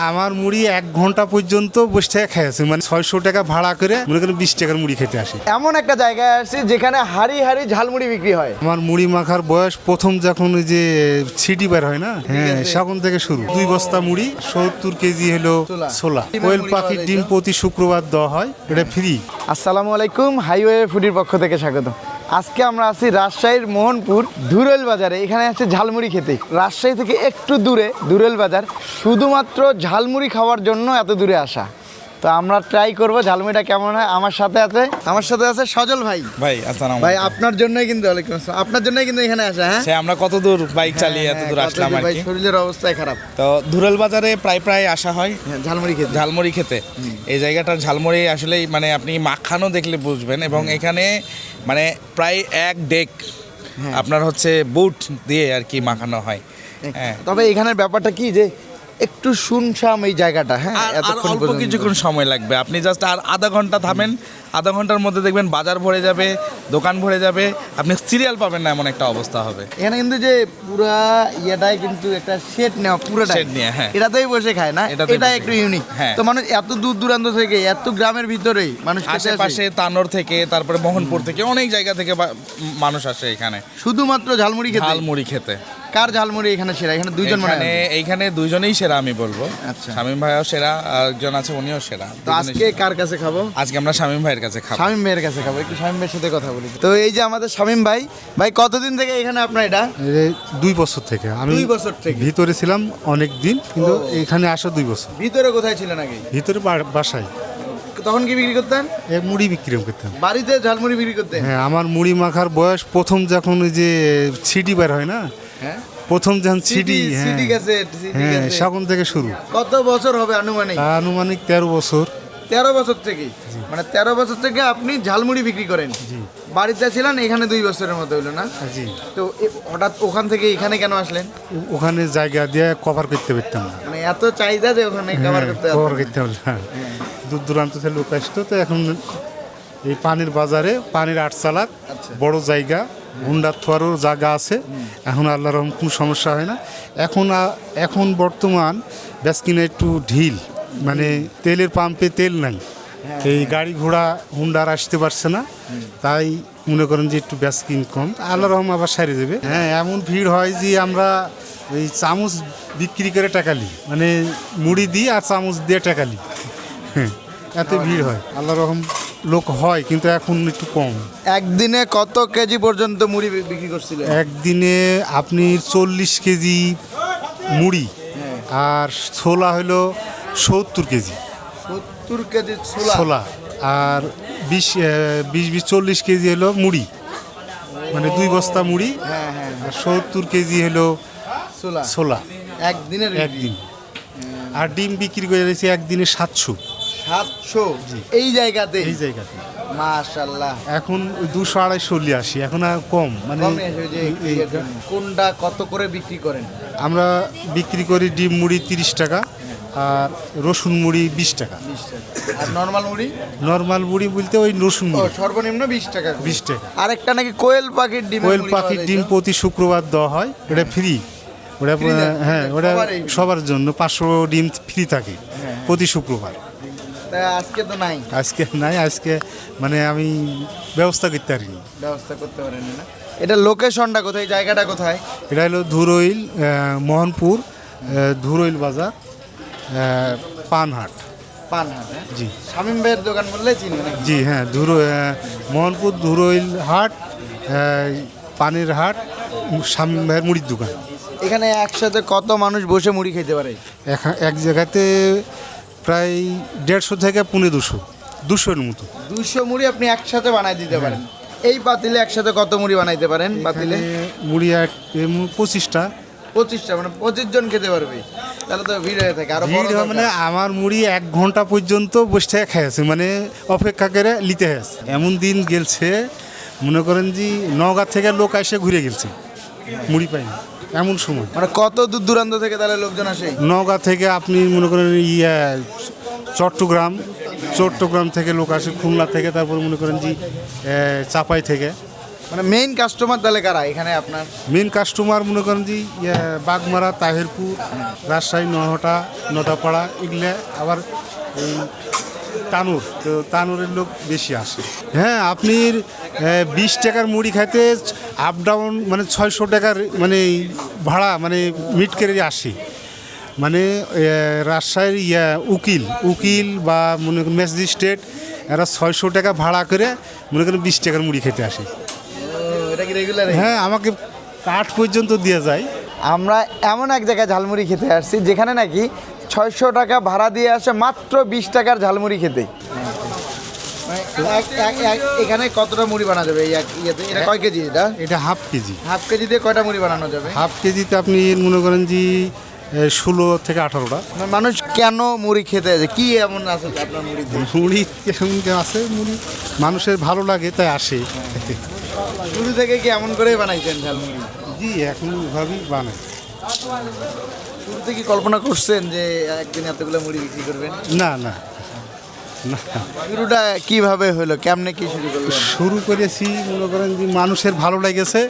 আমার মুড়ি 1 ঘন্টা পর্যন্ত বসে থেকে খাইছে, মানে 600 টাকা ভাড়া করে মনে করেন 20 টাকার মুড়ি খেতে আসে। এমন একটা জায়গায় আসছি যেখানে হাড়ি হাড়ি ঝালমুড়ি বিক্রি হয়। আমার মুড়ি মাখার বয়স প্রথম যখন ওই যে সিটি বের হয় না, হ্যাঁ তখন থেকে শুরু। 2 বস্তা মুড়ি, 70 কেজি হলো ছোলা। কোয়েল পাখির ডিম প্রতি শুক্রবার দেওয়া হয়, এটা ফ্রি। আসসালামু আলাইকুম, হাইওয়ে ফুডির পক্ষ থেকে স্বাগত। আজকে আমরা আছি রাজশাহীর মোহনপুর ধুরইল বাজারে। এখানে আছে ঝালমুড়ি খেতে। রাজশাহী থেকে একটু দূরে ধুরইল বাজার, শুধুমাত্র ঝালমুড়ি খাওয়ার জন্য এত দূরে আসা। তো আমরা ট্রাই করব ঝালমুড়িটা কেমন হয়। আমার সাথে আছে সজল ভাই। ভাই আসসালামু ভাই আলাইকুম। আপনার জন্যই কিন্তু ওয়ালাইকুম আসসালাম, আপনার জন্যই কিন্তু এখানে আসা। হ্যাঁ সে আমরা কত দূর বাইক চালিয়ে এত দূর আসলাম আর ভাই, কি। শরীরের অবস্থায় খারাপ। তো ধুরইল বাজারে প্রায় আসা হয় ঝালমুড়ি খেতে। ঝালমুড়ি খেতে। এই জায়গাটার ঝালমুড়ি আসলেই মানে আপনি মাখানো দেখলে বুঝবেন। এবং এখানে মানে প্রায় এক ডেক আপনার হচ্ছে বুট দিয়ে আর কি মাখানো হয়। হ্যাঁ, তবে এখানের ব্যাপারটা কি যে একটু শুনশাম এই জায়গাটা। হ্যাঁ, আর এতক্ষণ অল্প পর্যন্ত। কিছুক্ষণ সময় লাগবে। আপনি জাস্ট আর আধা ঘন্টা থামেন, আধা ঘন্টার মধ্যে দেখবেন বাজার ভরে যাবে, দোকান ভরে যাবে, আপনি সিরিয়াল পাবেন না এমন একটা অবস্থা হবে। এখানে কিন্তু যে পুরা ইয়েটাই কিন্তু একটা সেট নেওয়া, পুরোটা Set নেয়া, হ্যাঁ। এটাতেই বসে খায় না, এটাতেই এটা বসে একটু খায়। ইউনিক। হ্যাঁ। তো মানুষ এত দূর দূরান্ত থেকে, এত গ্রামের ভিতরেই মানুষ খেতে আসে। আশেপাশে তানোর থেকে, তারপরে মোহনপুর থেকে, অনেক জায়গা থেকে মানুষ আসে এখানে শুধুমাত্র ঝালমুড়ি খেতে। ঝালমুড়ি খেতে। কার ঝালমুড়ি এখানে সেরা? এখানে দুইজন মানে এইখানে দুইজনেই সেরা আমি বলবো। আচ্ছা। শামীম ভাইও সেরা, আর একজন আছে উনিও সেরা। তো দুজনেই আজকে কার কাছে খাবো? সেরা। আজকে আমরা শামীম ভাইয়ের কাছে খাবো। শামীম ভাইয়ের কাছে খাবো। একটু শামীম ভাইয়ের সাথে কথা বলি। তো এই যে আমাদের শামীম ভাই, ভাই কতদিন থেকে এখানে আপনার এটা? 2 বছর থেকে আমি 2 বছর থেকে ভিতরে ছিলাম অনেক দিন, কিন্তু এখানে আসা 2 বছর। ভিতরে কোথায় ছিলেন আগে? ভিতরে বাসায় তখন কি বিক্রি করতেন? মুড়ি বিক্রি করতাম। বাড়িতে ঝালমুড়ি বিক্রি করতেন? হ্যাঁ, আমার মুড়ি মাখার বয়স প্রথম যখন ওই যে সিটি বের হয় না, হ্যাঁ, প্রথম যখন সিটি, সিটি ক্যাসেট, সিটি হ্যাঁ ক্যাসেট। তখন থেকে শুরু। কত বছর হবে আনুমানিক? আনুমানিক 13 বছর। 13 বছর থেকে, মানে 13 বছর থেকে আপনি ঝালমুড়ি বিক্রি করেন। বাড়িতে ছিলেন এখানে 2 বছরের মতো হলো না? জি। তো হঠাৎ ওখান থেকে এখানে কেন আসলেন? ওখানে জায়গা দিয়ে কভার করতে পারতাম না, মানে এত চাহিদা যে ওখানে কভার করতে কভার পারতেন করতে পারলাম না। দূর দূরান্ত থেকে লোক আসতো। তো এখন এই পানির বাজারে, পানির 8 চালাক আচ্ছা। বড় জায়গা, হুন্ডার থোয়ারও জায়গা আছে। এখন আল্লাহর রহম কোনো সমস্যা হয় না। এখন বর্তমান বেসকিনে একটু ঢিল, মানে তেলের পাম্পে তেল নাই, এই গাড়ি ঘোড়া হুন্ডার আসতে পারছে না, তাই মনে করেন যে একটু বেসকিন কম। আল্লাহর রহম আবার সারে দেবে। হ্যাঁ, এমন ভিড় হয় যে আমরা এই চামচ বিক্রি করে টাকা নিই, মানে মুড়ি দিই আর চামচ দিয়ে টাকা নিই। হ্যাঁ, এত ভিড় হয়। আল্লাহর রহম লোক হয়, কিন্তু এখন একটু কম। একদিনে কত কেজি পর্যন্ত মুড়ি বিক্রি করছিলেন? একদিনে আপনি 40 কেজি মুড়ি, আর ছোলা হলো 70 কেজি 70 কেজি ছোলা। ছোলা, আর 40 কেজি হলো মুড়ি, মানে 2 বস্তা মুড়ি, হ্যাঁ হ্যাঁ, আর 70 কেজি হলো ছোলা। ছোলা একদিনের একদিন। আর ডিম বিক্রি করে দিয়েছি একদিনে 700 700 এই জায়গাতে। এই জায়গাতে। মাশাআল্লাহ। এখন 200-250 নিয়ে আসি, এখন আর কম, মানে কমে আসে ওই যে কোনটা কত করে বিক্রি করেন? আমরা বিক্রি করি ডিম মুড়ি 30 টাকা, আর রসুন মুড়ি 20 টাকা। 20 টাকা। আর নরমাল মুড়ি? নর্মাল মুড়ি বলতে ওই রসুন ও, মুড়ি সর্বনিম্ন 20 টাকা। 20 টাকা। আরেকটা নাকি কোয়েল পাখির ডিম। কোয়েল পাখির ডিম প্রতি শুক্রবার দেওয়া হয়, এটা ফ্রি। ওটা Free দেয়? হ্যাঁ, ওটা সবারই? সবার জন্য 500 ডিম ফ্রি থাকে প্রতি শুক্রবার। তা আজকে তো নাই, আজকে নাই, আজকে মানে আমি ব্যবস্থা করতে পারিনি। ব্যবস্থা করতে পারেন না। এটা লোকেশনটা কোথায়, জায়গাটা কোথায়? এটা হলো ধুরইল, মোহনপুর, ধুরইল বাজার, পানহাট। পানহাট। হ্যাঁ? জি শামীম ভাইয়ের দোকান বললে চিনবে নাকি? জি, হ্যাঁ মোহনপুর ধুরইল হাট, পানির হাট, শামীম ভাইয়ের মুড়ির দোকান। এখানে একসাথে কত মানুষ বসে মুড়ি খেতে পারে? এক জায়গাতে প্রায় 150 থেকে 200-200-200-এর মতো। 200 মুড়ি আপনি একসাথে বানাই দিতে পারেন। এই পাতিলে একসাথে কত মুড়ি বানাইতে পারেন? পাতিলে এখানে মুড়ি 25টা। 25টা, মানে 25 জন খেতে পারবে। তাহলে তো ভিড় হয়ে থাকে, আরো বড় ভিড় হয়, মানে দরকার। আমার মুড়ি 1 ঘন্টা পর্যন্ত বসে থেকে খাইছে, মানে অপেক্ষা করে নিতে হয়েছে। এমন দিন গেছে, মনে করেন যে নওগাঁ থেকে লোক এসে ঘুরে গেছে, মুড়ি পাইনি এমন সময়। মানে কত দূর দূরান্ত থেকে তাহলে লোকজন আসে? নওগাঁ থেকে আপনি মনে করেন চট্টগ্রাম থেকে লোক আসে, খুলনা থেকে, তারপর মনে করেন যে চাপাই থেকে মানে মেইন কাস্টমার তাহলে কারা এখানে আপনার? মেন কাস্টমার মনে করেন যে বাগমারা, তাহিরপুর, রাজশাহী, নটাপাড়া এগুলা, আবার এই তানুর, তো তানুরের লোক বেশি আসে। হ্যাঁ, আপনি 20 টাকার মুড়ি খাইতে আপ ডাউন মানে 600 টাকার মানে ভাড়া মানে মিট করে আসে। মানে রাজশাহীর উকিল বা মনে করেন ম্যাজিস্ট্রেট, এরা 600 টাকা ভাড়া করে মনে করেন 20 টাকার মুড়ি খেতে আসে। এটা কি রেগুলার? হ্যাঁ, আমাকে কাঠ পর্যন্ত দিয়ে যায়। আমরা এমন এক জায়গায় ঝালমুড়ি খেতে আসছি যেখানে নাকি 600 টাকা ভাড়া দিয়ে আসে মাত্র 20 টাকার ঝালমুড়ি খেতে। এখানে কতটা মুড়ি বানানো যাবে এই ইয়েতে? এটা কয় কেজি? এটা হাফ কেজি। হাফ কেজি দিয়ে কয়টা মুড়ি বানানো যাবে? হাফ কেজিতে আপনি মনে করেন যে 16 থেকে 18টা। মানুষ কেন মুড়ি খেতে আসে? কি এমন আছে আপনার মুড়িতে? মুড়ি কেমন আছে, মুড়ি মানুষের ভালো লাগে তাই আসে। শুরু থেকে কি এমন করেই বানাইছেন ঝালমুড়ি? জি, এখন ওভাবেই বানাই। শুরু থেকে কল্পনা করছেন যে একদিন এতগুলো মুড়ি বিক্রি করবেন? না না না, শুরুটা কিভাবে হলো, কেমনে কি শুরু করলেন? শুরু করেছি মনে করেন যে মানুষের ভালো লেগেছে,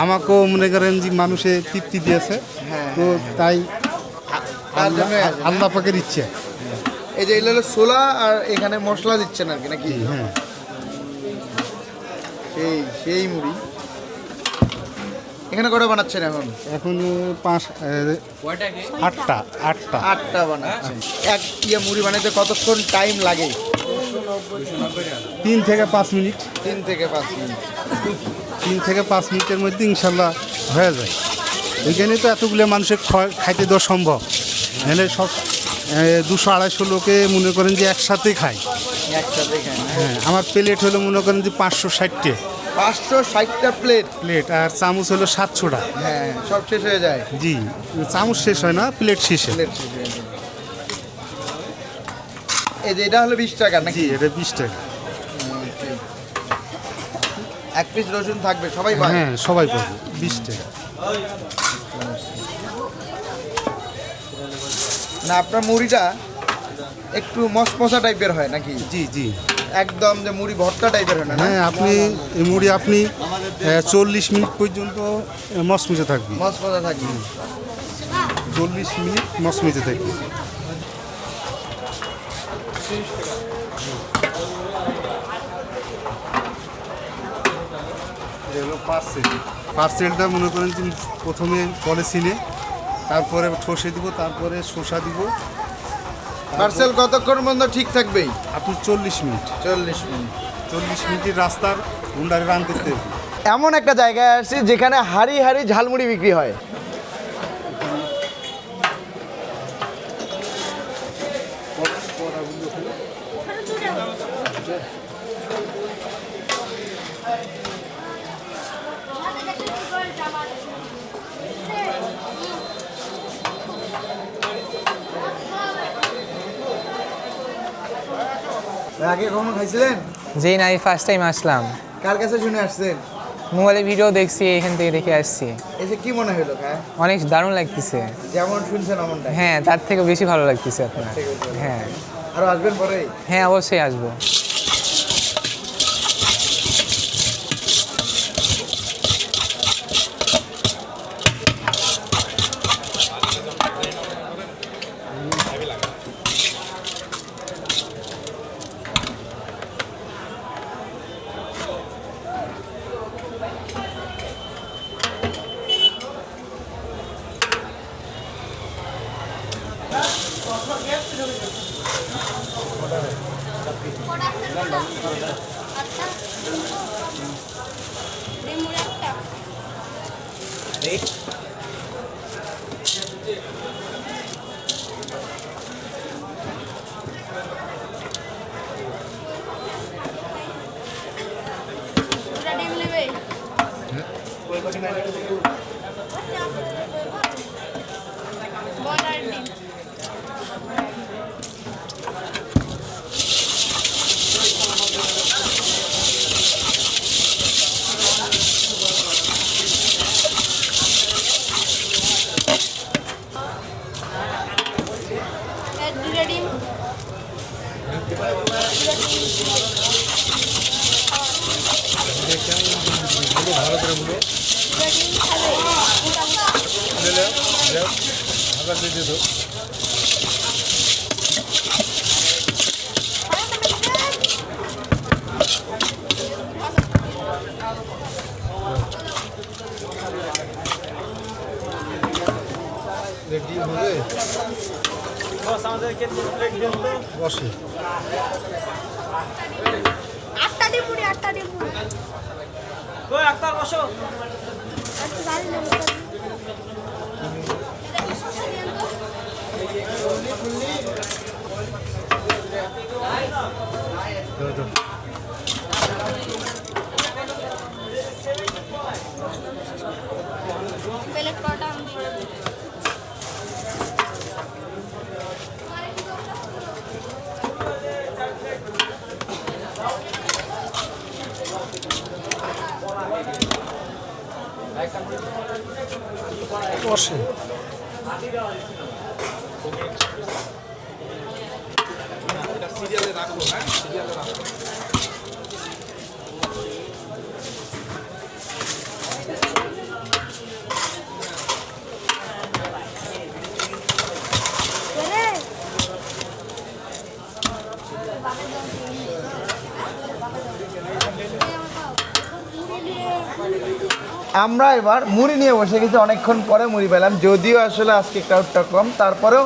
আমাকেও মনে করেন যে মানুষে তৃপ্তি দিয়েছে, তো তাই তার জন্য আল্লাহ পাকের ইচ্ছে। এই যে এগুলো ছোলা আর এখানে মশলা দিচ্ছেন আর কি নাকি? হ্যাঁ, সেই মুড়ি এখানে কটা বানাচ্ছেন এখন? এখন 8টা বানাচ্ছেন। এক মুড়ি বানাইতে কতক্ষণ টাইম লাগে? 3 থেকে 5 মিনিট। 3 থেকে 5 মিনিট। 3 থেকে 5 মিনিটের মধ্যে ইনশাল্লাহ হয়ে যায়। ওইখানে তো এতগুলো মানুষের খাইতে দেওয়া সম্ভব, নাহলে সব 200-250 লোকে মনে করেন যে একসাথে খায়। একসাথে খান? হ্যাঁ, আমার প্লেট হলো মনে করেন যে 560টা। 560টা প্লেট? আর চামচ হলো 700টা। হ্যাঁ, সব শেষ হয়ে যায়? জি, চামচ শেষ হয় না, প্লেট শেষে। প্লেট শেষ হয়ে যায়। এই যে এটা হলো 20 টাকা নাকি? জি, এটা 20 টাকা। এক পিস রসুন থাকবে, সবাই পায়? হ্যাঁ, সবাই পাবে 20 টাকা। না, আপনার মুড়িটা একটু মশমশা টাইপের হয় নাকি? জি জি, একদম যে মুড়ি ভর্তা টাইপের হয় না? হ্যাঁ, আপনি এই মুড়ি আপনি 40 মিনিট পর্যন্ত মচমচে থাকবে। মশমশা থাকবে? 40 মিনিট মচমচে থাকবে। পার্সেলটা মনে করেন যে প্রথমে পলিথিনে, তারপরে ঠসে দিব, তারপরে শসা দিব। পার্সেল কতক্ষণ পর্যন্ত ঠিক থাকবে? আপনি 40 মিনিট। 40 মিনিট। 40 মিনিটের রাস্তার হুন্ডারে রান করতে হবে। এমন একটা জায়গায় আসছি যেখানে হাড়ি হাড়ি ঝালমুড়ি বিক্রি হয়। আগে কখনো খাইছিলেন? জি না, এই ফার্স্ট টাইম আসলাম। কার কাছে শুনে আসছেন? মোবাইলে ভিডিও দেখছি, এখান থেকে দেখে আসছি। এসে কি মনে হলো? অনেক দারুণ লাগতেছে। যেমন শুনছেন এমনটা? হ্যাঁ, তার থেকে বেশি ভালো লাগতেছে আপনার। হ্যাঁ আরো আসবেন পরে? হ্যাঁ, অবশ্যই আসবো। বসে আটটা ডিম পুরি কই আক্তার বসো প্লেট কটা আমি বসে আমরা এবার মুড়ি নিয়ে বসে গেছি, অনেকক্ষণ পরে মুড়ি পেলাম, যদিও আসলে আজকে ক্রাউডটা কম, তারপরেও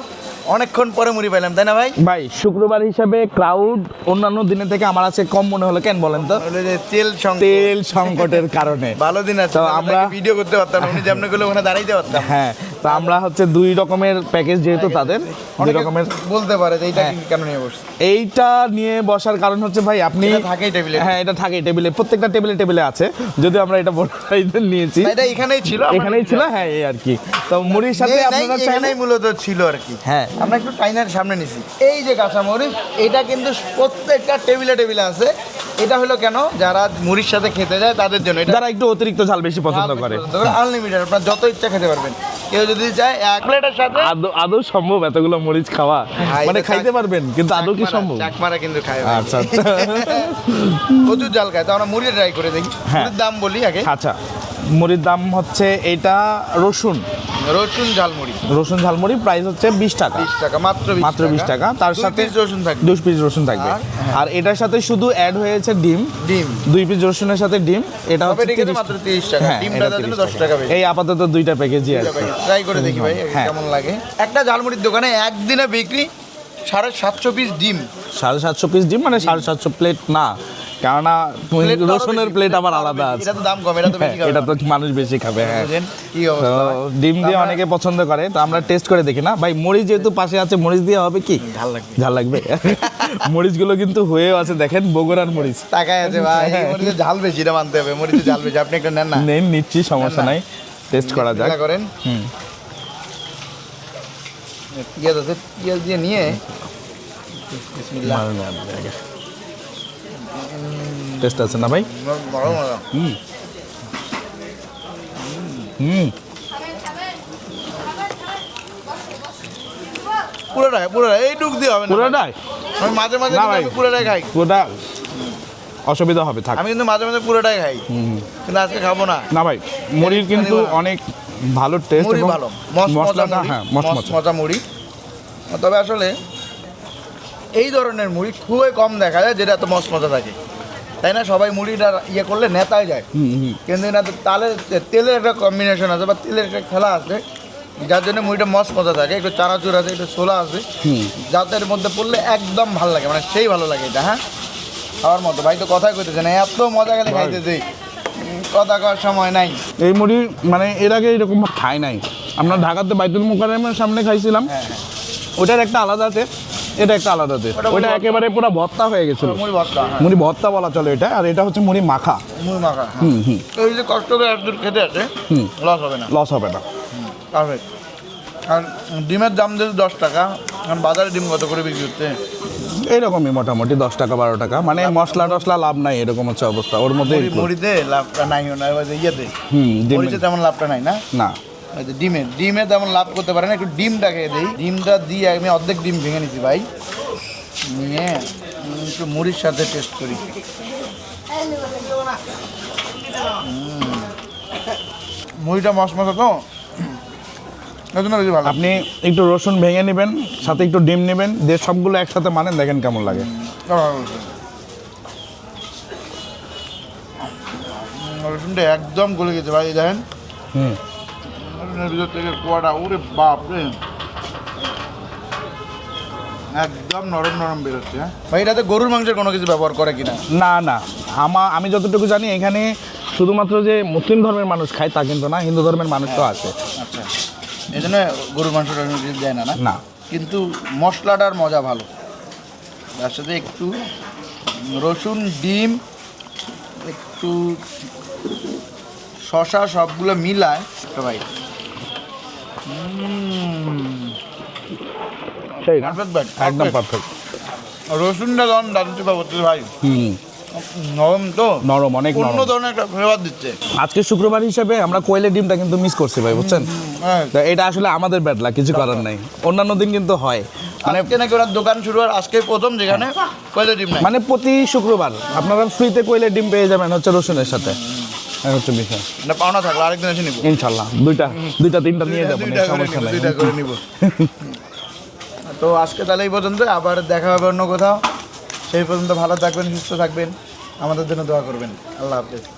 অনেকক্ষণ পরে মুড়ি পেলাম, তাই না ভাই? ভাই শুক্রবার হিসাবে ক্রাউড অন্যান্য দিনের থেকে আমার আছে কম মনে হলো, কেন বলেন তো? বলে যে তেল তেল সংকটের কারণে। ভালো দিন আছে, তো আমরা আমরা- ভিডিও করতে পারতাম না, উনি যেমন গুলো ওখানে দাঁড়াইতে পারতাম। হ্যাঁ, তো আমরা হচ্ছে 2 রকমের প্যাকেজ, যেহেতু তাদের 2 অনেকে রকমের। বলতে পারে যে এইটা হ্যাঁ। কেন নিয়ে বসছে, এইটা নিয়ে বসার কারণ হচ্ছে ভাই আপনি এটা থাকেই টেবিলে। হ্যাঁ, এটা থাকে টেবিলে, প্রত্যেকটা টেবিলে আছে, যদিও আমরা এটা বড় সাইজের নিয়েছি। এটা এখানেই ছিল, এখানেই ছিল, হ্যাঁ এই আর কি। তো মুড়ির সাথে আপনারা চাইলে এখানেই মূলত ছিল আর কি। হ্যাঁ। আমরা একটু টাইনার সামনে নিছি, এই যে কাঁচামরিচ, এটা কিন্তু প্রত্যেকটা টেবিলে আছে। এটা হলো কেন, যারা মুড়ির সাথে খেতে যায় তাদের জন্য, এটা যারা একটু অতিরিক্ত ঝাল বেশি পছন্দ করে। আনলিমিটেড, আপনার যত ইচ্ছা খেতে পারবেন। কেউ যদি চায় এক প্লেটের সাথে আদৌ সম্ভব এতগুলো মরিচ খাওয়া? মানে এটা খাইতে পারবেন, কিন্তু আদৌ কি সম্ভব? চাকমারা কিন্তু খায় ভাই। আচ্ছা আচ্ছা প্রচুর জাল খায়, তো আমরা মুড়ি ট্রাই করে দেখি। হ্যাঁ। মুড়ির দাম বলি আগে। আচ্ছা, মুড়ির দাম হচ্ছে এটা রসুন ঝালমুড়ি, রসুন ঝালমুড়ি প্রাইস হচ্ছে 20 টাকা, 20 টাকা, মাত্র মাত্র 20 টাকা। তার 2 সাথে piece রসুন থাকবে। 2 পিস রসুন থাকবে। আর, হ্যাঁ। আর এটার সাথে শুধু অ্যাড হয়েছে ডিম, ডিম 2 পিস রসুনের সাথে ডিম। এটা তবে হচ্ছে এটা কিন্তু 30 মাত্র 30 টাকা। হ্যাঁ, ডিমটা এটা দেওয়ার জন্য 30 10 টাকা বেশি। এই আপাতত 2টা প্যাকেজই আর কি। ট্রাই করে দেখি ভাই হ্যাঁ। কেমন লাগে। একটা ঝালমুড়ির দোকানে একদিনে বিক্রি 750 পিস ডিম। 750 পিস ডিম, মানে 750 প্লেট না, কেননা প্লেট তো আরো রসুনের বেশি, প্লেট আবার আরো আলাদা বেশি। আছে। এটা তো দাম কম, এটা তো বেশি হ্যাঁ, খাবে এটা তো মানুষ বেশি খাবে। হ্যাঁ, বুঝেন কি তো অবস্থা ভাই? ডিম দিয়ে আমরা- অনেকে পছন্দ করে, তো আমরা টেস্ট করে দেখি না ভাই। মরিচ যেহেতু পাশে আছে, মরিচ দিয়ে হবে কি? ঝাল লাগবে। ঝাল লাগবে। মরিচগুলো কিন্তু হয়েও আছে, দেখেন বগুড়ার মরিচ। টাকায় আছে ভাই, এই মরিচে ঝাল বেশি, এটা মানতে হবে, মরিচে ঝাল বেশি। আপনি একটা নেন না, নেন, নিচ্ছি, সমস্যা না, না। নাই, টেস্ট করা যাক। বিসমিল্লাহ করেন। হুম। পেঁয়াজ আছে, পেঁয়াজ দিয়ে নিয়ে বিসমিল্লাহ। টেস্ট আছে না ভাই? বড় মজা। হুম হুম পুরোটাই এইটুক দিয়ে হবে না ভাই। পুরোটাই আমি মাঝে মাঝে না কিন্তু ভাই। আমি পুরোটাই খাই, পুরোটা অসুবিধা হবে, থাক। আমি কিন্তু মাঝে মাঝে পুরোটাই খাই, হুম। কিন্তু আজকে খাবো না। না ভাই, মুড়ির কিন্তু অনেক ভালো টেস্ট মুড়ি এবং ভালো, মশলা মশলাটা হ্যাঁ মশমশা। মজা মুড়ি। তবে আসলে এই ধরনের মুড়ি খুবই কম দেখা যায় যেটা এত মশমজা থাকে, তাই না? সবাই মুড়িটা ইয়ে করলে নেতায় যায়, হুম হুম কিন্তু না, তেলের একটা কম্বিনেশন আছে বা তেলের একটা খেলা আছে, যার জন্য মুড়িটা মজা থাকে। একটু চানাচুর আছে, একটু ছোলা আছে, হুম। যাদের মধ্যে পড়লে একদম ভালো লাগে, মানে সেই ভালো লাগে এটা। হ্যাঁ, খাওয়ার মতো। ভাই তো কথাই কইতেছে না, এত মজা গেলে খাইতেছে, কথা কওয়ার সময় নাই। এই মুড়ি মানে এর আগে এরকম খাই নাই। আমরা ঢাকাতে বাইতুল মুকাররমের সামনে খাইছিলাম, হ্যাঁ, ওটার একটা আলাদা টেস্ট, এটা একটা আলাদা টেস্ট। ওটা ওটা একেবারে পুরো ভর্তা হয়ে গেছিল, মুড়ি ভর্তা, হ্যাঁ, মুড়ি ভর্তা বলা চলে এটা। আর এটা হচ্ছে মুড়ি মাখা। মুড়ি মাখা। হ্যাঁ। হুম হুম তো এই যে কষ্ট করে একদূর খেতে আছে, হুম। লস হবে না, লস হবে না। পারফেক্ট। আর ডিমের দাম যেহেতু 10 টাকা, কারণ বাজারে ডিম কত করে বিক্রি হচ্ছে? এইরকমই মোটামুটি 10 টাকা 12 টাকা, মানে মশলা টশলা লাভ নাই, এরকম হচ্ছে অবস্থা। ওর মধ্যে মুড়িতে লাভটা নাই, না ওই যে ইয়েতে ডিম মুড়িতে তেমন লাভটা নাই না। না। ওই যে ডিমে তেমন লাভ করতে পারে না। একটু ডিমটা খেয়ে দিই, ডিমটা দিয়ে আমি অর্ধেক ডিম ভেঙে নিছি ভাই, নিয়ে একটু মুড়ির সাথে টেস্ট করি। মুড়িটা মশমশা তো এই জন্য বেশি ভালো। আপনি একটু রসুন ভেঙে নেবেন, সাথে একটু ডিম নেবেন, দিয়ে সবগুলো একসাথে মানেন, দেখেন কেমন লাগে। রসুনটা একদম গলে গেছে ভাই, দেখেন হুম, রসুনের ভিতর থেকে কোয়াটা, ওরে বাপ রে, একদম নরম নরম বেরোচ্ছে। হ্যাঁ ভাই, এটাতে গরুর মাংসের কোনো কিছু ব্যবহার করে কিনা? না না, আমি যতটুকু জানি এখানে শুধুমাত্র যে মুসলিম ধর্মের মানুষ খায় তা কিন্তু না, হিন্দু ধর্মের মানুষ তো আছে। আচ্ছা, এই জন্য গরুর মাংসটা কিছু দেয় না, না না, কিন্তু মশলাটার মজা ভালো। তার সাথে একটু রসুন, ডিম, একটু শশা, সবগুলো মিলায় একটা ভাই। সেই না, পারফেক্ট ভাই, একদম perfect। পারফেক্ট। রসুনটা যখন দারুণ চিপা করতে ভাই, হুম, নরম তো, নরম, অনেক অন্য নরম। ধরনের একটা ফ্লেভার দিচ্ছে। আজকে শুক্রবার হিসেবে আমরা কোয়েলের ডিমটা কিন্তু মিস করছি ভাই, বুঝছেন? হ্যাঁ, তো এটা আসলে আমাদের ব্যাড লাক, কিছু করার নাই। অন্যান্য দিন কিন্তু হয়, মানে আজকে নাকি ওরা দোকান শুরু আর আজকে প্রথম যেখানে কয়লা ডিম নাই। মানে প্রতি শুক্রবার আপনারা ফ্রিতে কোয়েলের ডিম পেয়ে যাবেন হচ্ছে রসুনের সাথে। এই হচ্ছে বিষয়। মানে পাওনা থাকলো, আরেকদিন এসে নিবো। ইনশাল্লাহ দুইটা তিনটা নিয়ে যাবেন, দুইটা করে সমস্যা নিবো, নাই। দুইটা করে নিবো। তো আজকে তাহলে এই পর্যন্ত, আবার দেখা হবে অন্য কোথাও। সেই পর্যন্ত ভালো থাকবেন, সুস্থ থাকবেন, আমাদের জন্য দোয়া করবেন। আল্লাহ হাফেজ।